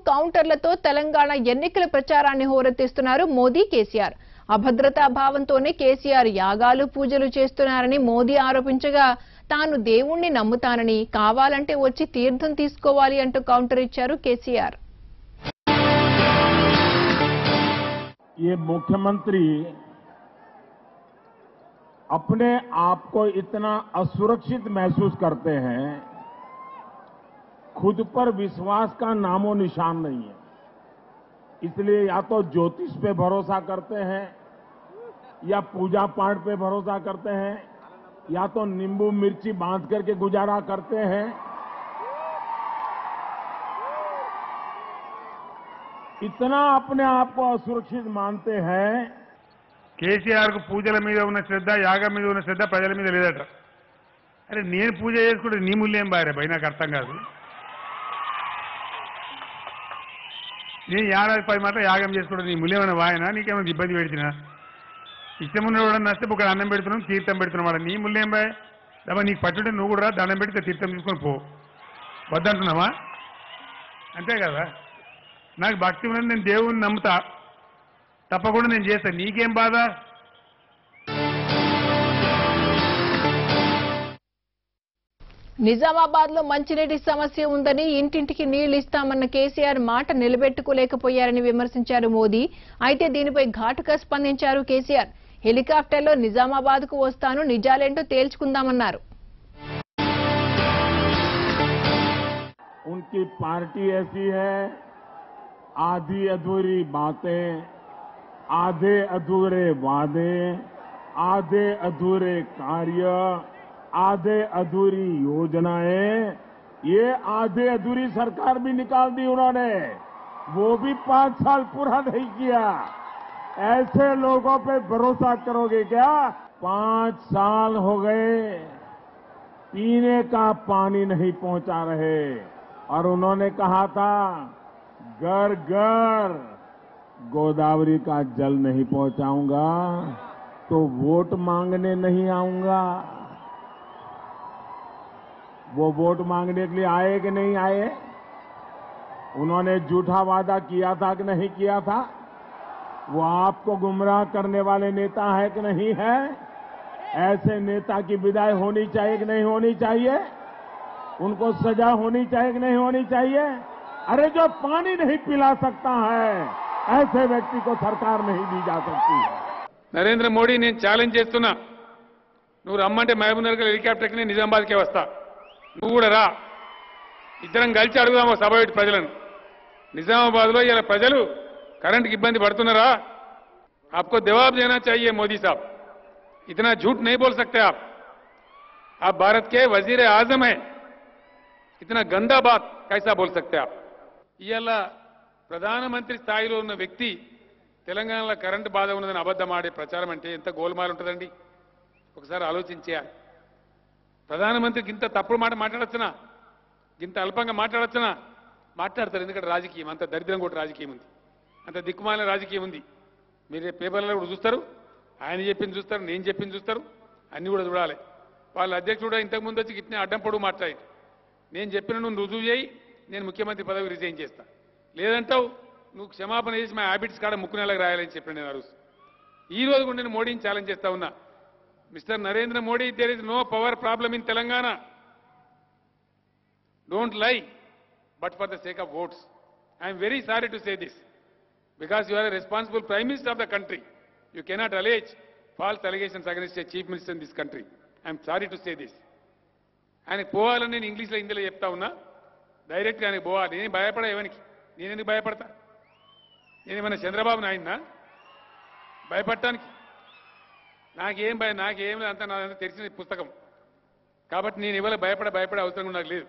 కౌంటర్లతో తెలంగాణ ఎన్నికల ప్రచారాన్ని హోరెత్తిస్తున్నారు మోదీ కేసీఆర్. అభద్రతా భావంతోనే కేసీఆర్ యాగాలు పూజలు చేస్తున్నారని మోదీ ఆరోపించగా తాను దేవుణ్ణి నమ్ముతానని కావాలంటే వచ్చి తీర్థం తీసుకోవాలి అంటూ కౌంటర్ ఇచ్చారు కేసీఆర్. ये मुख्यमंत्री अपने आप को इतना असुरक्षित महसूस करते हैं, खुद पर विश्वास का नामो निशान नहीं है। इसलिए या तो ज्योतिष पे भरोसा करते हैं या पूजा पाठ पे भरोसा करते हैं या तो नींबू मिर्ची बांध करके गुजारा करते हैं। इतना अपने आप को असुरक्षित मानते हैं। కేసీఆర్ కు పూజల మీద ఉన్న శ్రద్ధ, యాగం మీద ఉన్న శ్రద్ధ ప్రజల మీద లేదట. అరే నేను పూజ చేసుకుంటే నీ మూల్యం బారే భయ, నాకు అర్థం కాదు. నేను ఏడాది 10 మాటలు యాగం చేసుకుంటే నీ మూల్యమైన వాయనా, నీకేమైనా ఇబ్బంది పెడుతున్నా? ఇష్టం ఉన్నవాడు నస్తే ఒక అన్నం పెడుతున్నాం, తీర్థం పెడుతున్నాం, వాడు నీ మూల్యం బాయ్. లేవా నీకు పట్టుంటే నువ్వు కూడా దండం పెడితే తీర్థం తీసుకొని పో, వద్దంటున్నావా? అంతే కదా. నాకు భక్తి ఉన్నది, నేను దేవుణ్ణి నమ్ముతా, తప్పకుండా నేను చేస్తా, నీకేం బాధ? నిజామాబాద్ లో మంచినీటి సమస్య ఉందని ఇంటింటికి నీళ్లు ఇస్తామన్న కేసీఆర్ మాట నిలబెట్టుకోలేకపోయారని విమర్శించారు మోదీ. అయితే దీనిపై ఘాటుగా స్పందించారు కేసీఆర్. హెలికాప్టర్లో నిజామాబాద్ కు వస్తాను, నిజాలేంటో తేల్చుకుందామన్నారు. उनकी पार्टी ऐसी है, आधी अधूरी बातें, आधे अधूरे वादे, आधे अधूरे कार्य, आधे अधूरी योजनाएं, ये आधे अधूरी सरकार भी निकाल दी उन्होंने, वो भी 5 साल पूरा नहीं किया। ऐसे लोगों पे भरोसा करोगे क्या? 5 साल हो गए, पीने का पानी नहीं पहुंचा रहे। और उन्होंने कहा था घर घर गोदावरी का जल नहीं पहुंचाऊंगा तो वोट मांगने नहीं आऊंगा। वो वोट मांगने के लिए आए कि नहीं आए? उन्होंने झूठा वादा किया था कि नहीं किया था? वो आपको गुमराह करने वाले नेता है कि नहीं है? ऐसे नेता की विदाई होनी चाहिए कि नहीं होनी चाहिए? उनको सजा होनी चाहिए कि नहीं होनी चाहिए? अरे जो पानी नहीं पिला सकता है, ऐसे व्यक्ति को सरकार नहीं दी जा सकती है। నరేంద్ర మోడీ, నేను ఛాలెంజ్ చేస్తున్నా, నువ్వు రమ్మంటే మహబూబ్నగర్ హెలికాప్టర్ కి నిజామాబాద్కే వస్తా, నువ్వు కూడా రా, ఇద్దరం కలిసి అడుగుదాం సభ పెట్టి ప్రజలను. నిజామాబాద్ లో ఇలా ప్రజలు కరెంట్ కి ఇబ్బంది పడుతున్నారా? आपको जवाब देना चाहिए मोदी साहब, इतना झूठ नहीं बोल सकते आप भारत के वजीर आजम हैं, इतना गंदा बात कैसा बोल सकते आप? ఇవాళ ప్రధానమంత్రి స్థాయిలో ఉన్న వ్యక్తి తెలంగాణలో కరెంటు బాధ ఉన్నదని అబద్ధం ఆడే ప్రచారం అంటే ఎంత గోల్మాల్ ఉంటుందండి? ఒకసారి ఆలోచించేయాలి. ప్రధానమంత్రికి ఇంత తప్పుడు మాట మాట్లాడొచ్చునా? ఇంత అల్పంగా మాట్లాడొచ్చునా? మాట్లాడతారు. ఎందుకంటే రాజకీయం అంత దరిద్రం కూడా రాజకీయం ఉంది, అంత దిక్కుమాలిన రాజకీయం ఉంది. మీరు పేపర్లలో కూడా చూస్తారు, ఆయన చెప్పింది చూస్తారు, నేను చెప్పింది చూస్తారు, అన్ని కూడా చూడాలి. వాళ్ళ అధ్యక్షుడు కూడా ఇంతకుముందు వచ్చి ఇట్నే అడ్డం పొడుగు మాట్లాడి, నేను చెప్పిన నువ్వు రుజువు చేయి, నేను ముఖ్యమంత్రి పదవి రిజైన్ చేస్తా, లేదంటావు నువ్వు క్షమాపణ చేసి మా హ్యాబిట్స్ కాడ ముక్కు నెలకు రాయాలని చెప్పిన నేను అరుసు. ఈ రోజు కూడా నేను మోడీని ఛాలెంజ్ చేస్తా ఉన్నా. Mister Narendra Modi, there is no power problem in Telangana. Don't lie but for the sake of votes. I'm very sorry to say this because you are a responsible prime minister of the country. You cannot allege false allegations against a chief minister in this country. I am sorry to say this. ఆయనకు పోవాలని నేను ఇంగ్లీష్లో హిందీలో చెప్తా ఉన్నా, డైరెక్ట్గా ఆయనకు పోవాలి. నేను భయపడా ఎవరికి? నేను ఎందుకు భయపడతా? నేనేమన్నా చంద్రబాబు నాయుడినా భయపడటానికి? నాకేం భయం, నాకేం అంతా నాదంతా తెరిచిన పుస్తకం. కాబట్టి నేను ఇవాళ భయపడే అవసరం నాకు లేదు.